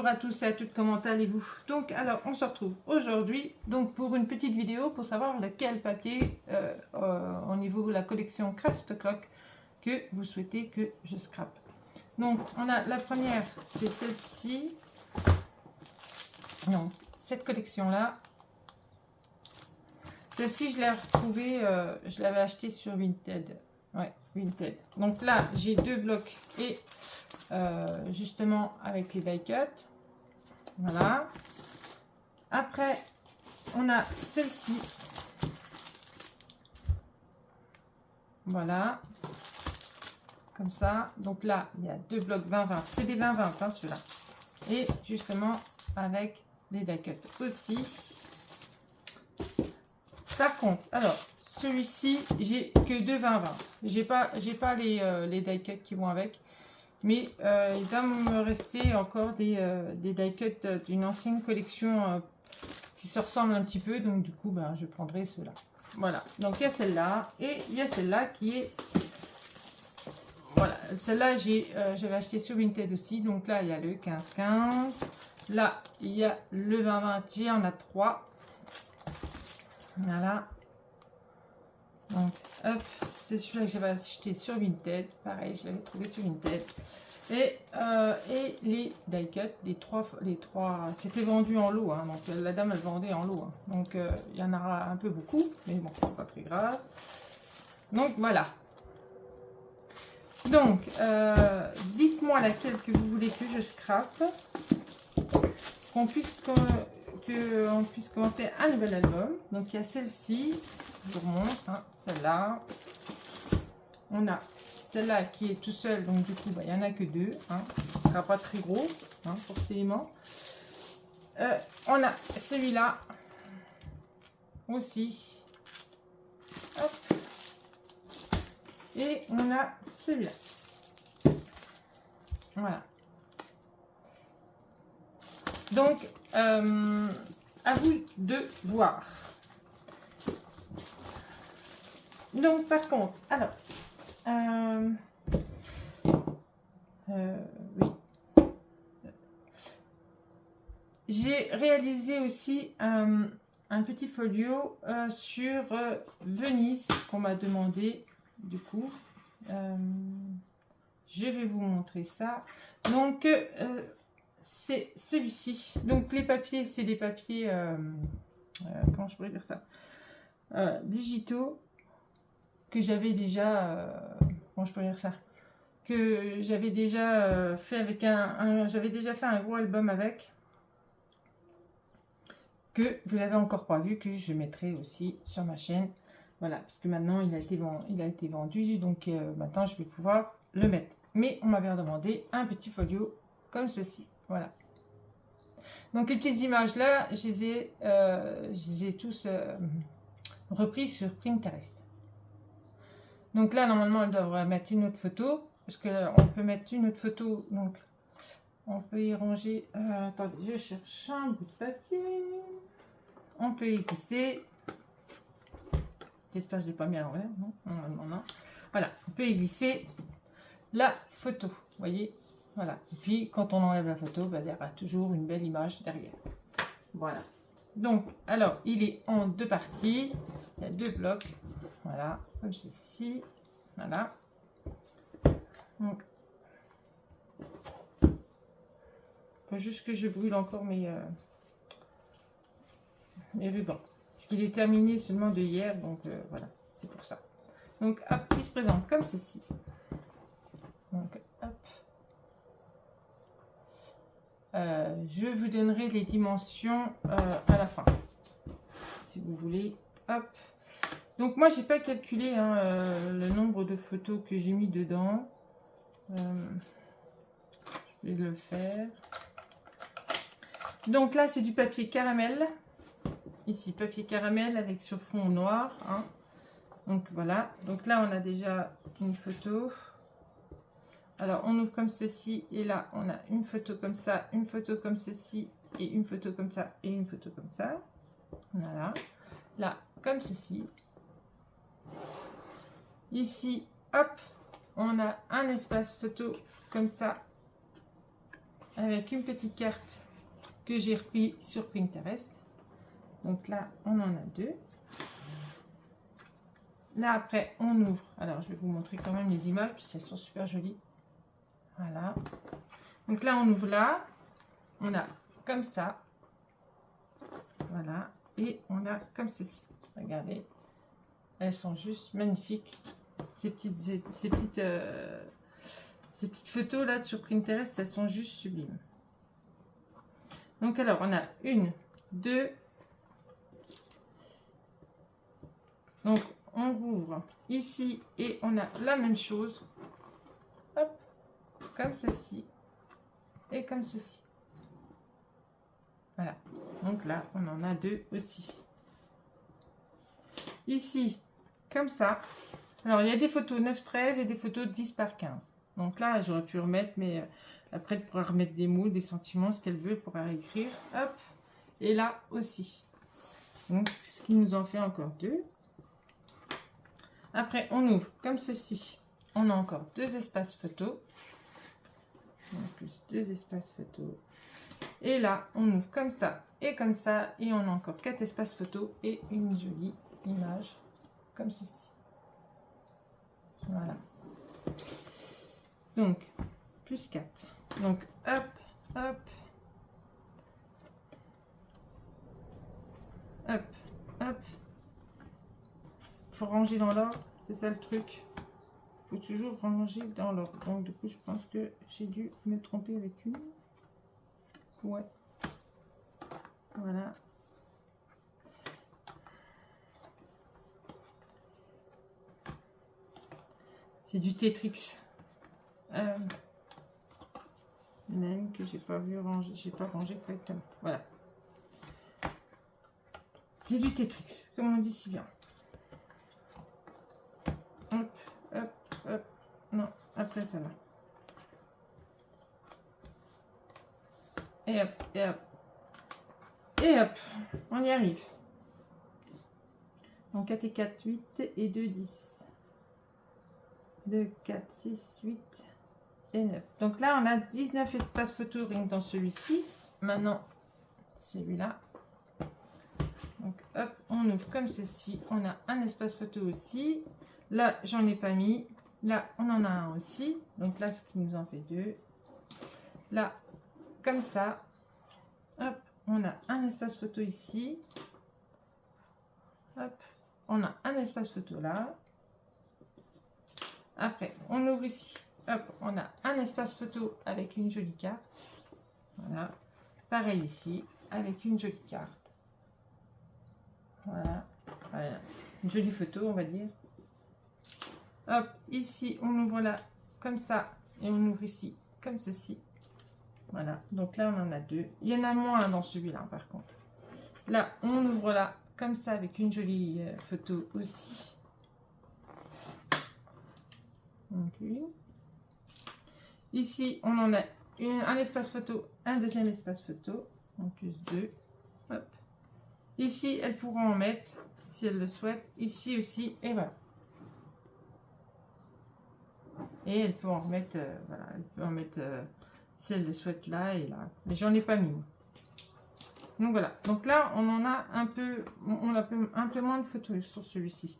à tous et à toutes, comment allez-vous? Donc, alors, on se retrouve aujourd'hui donc pour une petite vidéo pour savoir lequel papier au niveau de la collection Craft Clock que vous souhaitez que je scrape. Donc, on a la première, c'est celle-ci. Non, cette collection-là. Celle-ci, je l'ai retrouvée, je l'avais achetée sur Vinted. Ouais, Vinted. Donc là, j'ai deux blocs et justement avec les die cut. Voilà. Après, on a celle-ci. Voilà. Comme ça. Donc là, il y a deux blocs 20-20. C'est des 20-20, hein, ceux-là. Et justement, avec les die cut aussi. Par contre, alors, celui-ci, j'ai que deux 20-20. J'ai pas les die cut qui vont avec. Mais il va me rester encore des die cut d'une ancienne collection qui se ressemblent un petit peu. Donc du coup, ben, je prendrai ceux-là. Voilà. Donc il y a celle-là. Et il y a celle-là qui est... Voilà. Celle-là, j'avais acheté sur Vinted aussi. Donc là, il y a le 15-15. Là, il y a le 20-20. Il y en a 3. Voilà. Donc, hop. C'est celui-là que j'avais acheté sur Vinted. Pareil, je l'avais trouvé sur Vinted. Et les die cut, les trois c'était vendu en lot. Hein, donc, la dame, elle vendait en lot. Hein, donc, il y en aura un peu beaucoup. Mais bon, c'est pas très grave. Donc, voilà. Donc, dites-moi laquelle que vous voulez que je scrape. Qu'on puisse commencer un nouvel album. Donc, il y a celle-ci. Je vous remontre. Hein, celle-là. On a celle-là qui est tout seul, donc du coup, bah, il n'y en a que deux. Hein. Ce ne sera pas très gros, hein, forcément. On a celui-là aussi. Hop. Et on a celui-là. Voilà. Donc, à vous de voir. Donc, par contre, alors... oui. J'ai réalisé aussi un petit folio sur Venise qu'on m'a demandé. Du coup, je vais vous montrer ça. Donc, c'est celui-ci. Donc, les papiers, c'est des papiers, comment je pourrais dire ça, digitaux que j'avais déjà, comment je pourrais dire ça, que j'avais déjà fait avec j'avais déjà fait un gros album avec, que vous n'avez encore pas vu, que je mettrai aussi sur ma chaîne. Voilà, parce que maintenant il a été vendu, donc maintenant je vais pouvoir le mettre. Mais on m'avait demandé un petit folio comme ceci. Voilà. Donc les petites images là, je les ai tous reprises sur Pinterest. Donc là, normalement, elle devrait mettre une autre photo. Parce qu'on peut mettre une autre photo. Donc, on peut y ranger... attendez, je cherche un bout de papier. On peut y glisser. J'espère que je ne l'ai pas mis à l'envers. Non, non, non. Voilà, on peut y glisser la photo. Vous voyez? Voilà. Et puis, quand on enlève la photo, ben, il y aura toujours une belle image derrière. Voilà. Donc, alors, il est en deux parties. Il y a deux blocs. Voilà, comme ceci. Voilà. Donc, faut juste que je brûle encore mes rubans. Parce qu'il est terminé seulement de hier, donc voilà, c'est pour ça. Donc, hop, il se présente comme ceci. Donc, hop. Je vous donnerai les dimensions à la fin, si vous voulez. Hop. Donc moi j'ai pas calculé hein, le nombre de photos que j'ai mis dedans. Je vais le faire. Donc là c'est du papier caramel. Ici papier caramel avec sur fond noir. Hein. Donc voilà. Donc là on a déjà une photo. Alors on ouvre comme ceci et là on a une photo comme ça, une photo comme ceci et une photo comme ça et une photo comme ça. Voilà. Là comme ceci. Ici, hop, on a un espace photo comme ça, avec une petite carte que j'ai repris sur Pinterest. Donc là, on en a 2. Là, après, on ouvre. Alors, je vais vous montrer quand même les images, parce qu'elles sont super jolies. Voilà. Donc là, on ouvre là. On a comme ça. Voilà. Et on a comme ceci. Regardez. Elles sont juste magnifiques. Ces petites photos là sur Pinterest, elles sont juste sublimes. Donc alors, on a 1, 2. Donc, on ouvre ici et on a la même chose. Hop, comme ceci et comme ceci. Voilà. Donc là, on en a 2 aussi. Ici, comme ça. Alors, il y a des photos 9-13 et des photos 10×15. Donc là, j'aurais pu remettre, mais après, elle pourra remettre des mots, des sentiments, ce qu'elle veut, elle pourra écrire. Hop. Et là aussi. Donc, ce qui nous en fait encore 2. Après, on ouvre comme ceci. On a encore 2 espaces photos. En plus, 2 espaces photos. Et là, on ouvre comme ça et comme ça. Et on a encore 4 espaces photos et une jolie image comme ceci. Voilà. Donc, plus 4. Donc, hop, hop. Hop, hop. Faut ranger dans l'ordre, c'est ça le truc. Faut toujours ranger dans l'ordre. Donc du coup, je pense que j'ai dû me tromper avec une. Ouais. Voilà. C'est du Tetrix. Même que j'ai pas vu ranger, j'ai pas rangé correctement. Voilà. C'est du Tetrix, comme on dit si bien. Hop, hop, hop. Non, après ça va. Et hop, et hop. Et hop, on y arrive. Donc 4 et 4, 8 et 2, 10. 2, 4, 6, 8 et 9. Donc là, on a 19 espaces photo rien que dans celui-ci. Maintenant, celui-là. Donc hop, on ouvre comme ceci. On a un espace photo aussi. Là, j'en ai pas mis. Là, on en a un aussi. Donc là, ce qui nous en fait 2. Là, comme ça. Hop, on a un espace photo ici. Hop, on a un espace photo là. Après, on ouvre ici. Hop, on a un espace photo avec une jolie carte. Voilà. Pareil ici, avec une jolie carte. Voilà. Voilà. Une jolie photo, on va dire. Hop, ici, on ouvre là, comme ça. Et on ouvre ici, comme ceci. Voilà. Donc là, on en a 2. Il y en a moins dans celui-là, par contre. Là, on ouvre là, comme ça, avec une jolie photo aussi. Okay. Ici, on en a un espace photo, un deuxième espace photo, en plus 2. Hop. Ici, elle pourra en mettre, si elle le souhaite. Ici aussi, et voilà. Et elle peut en remettre, voilà, elle peut en mettre, si elle le souhaite, là et là. Mais j'en ai pas mis. Donc voilà. Donc là, on en a un peu, on a un peu moins de photos sur celui-ci.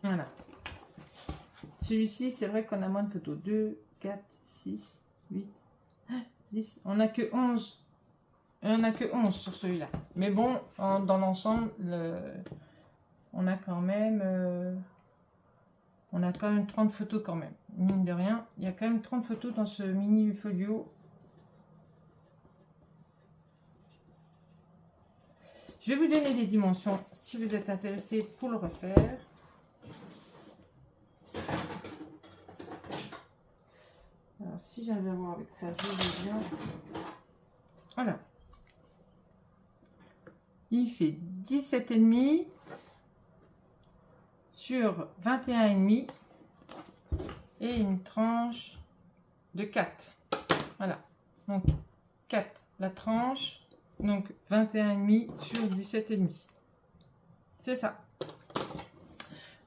Voilà. Celui-ci, c'est vrai qu'on a moins de photos. 2, 4, 6, 8, 10. On n'a que 11. On n'a que 11 sur celui-là. Mais bon, dans l'ensemble, on a quand même 30 photos quand même. Mine de rien, il y a quand même 30 photos dans ce mini folio. Je vais vous donner les dimensions si vous êtes intéressé pour le refaire. Alors, si j'arrive à voir avec ça, je vais bien. Voilà. Il fait 17,5 sur 21,5 et une tranche de 4. Voilà. Donc, 4 la tranche. Donc, 21,5 sur 17,5. C'est ça.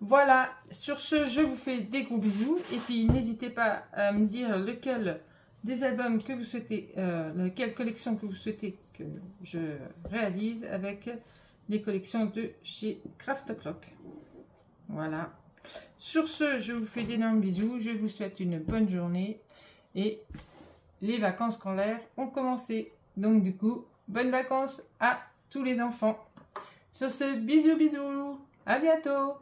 Voilà, sur ce, je vous fais des gros bisous. Et puis, n'hésitez pas à me dire lequel des albums que vous souhaitez, laquelle collection que vous souhaitez que je réalise avec les collections de chez Craft Clock. Voilà. Sur ce, je vous fais d'énormes bisous. Je vous souhaite une bonne journée. Et les vacances scolaires ont commencé. Donc, du coup, bonnes vacances à tous les enfants. Sur ce, bisous, bisous. À bientôt.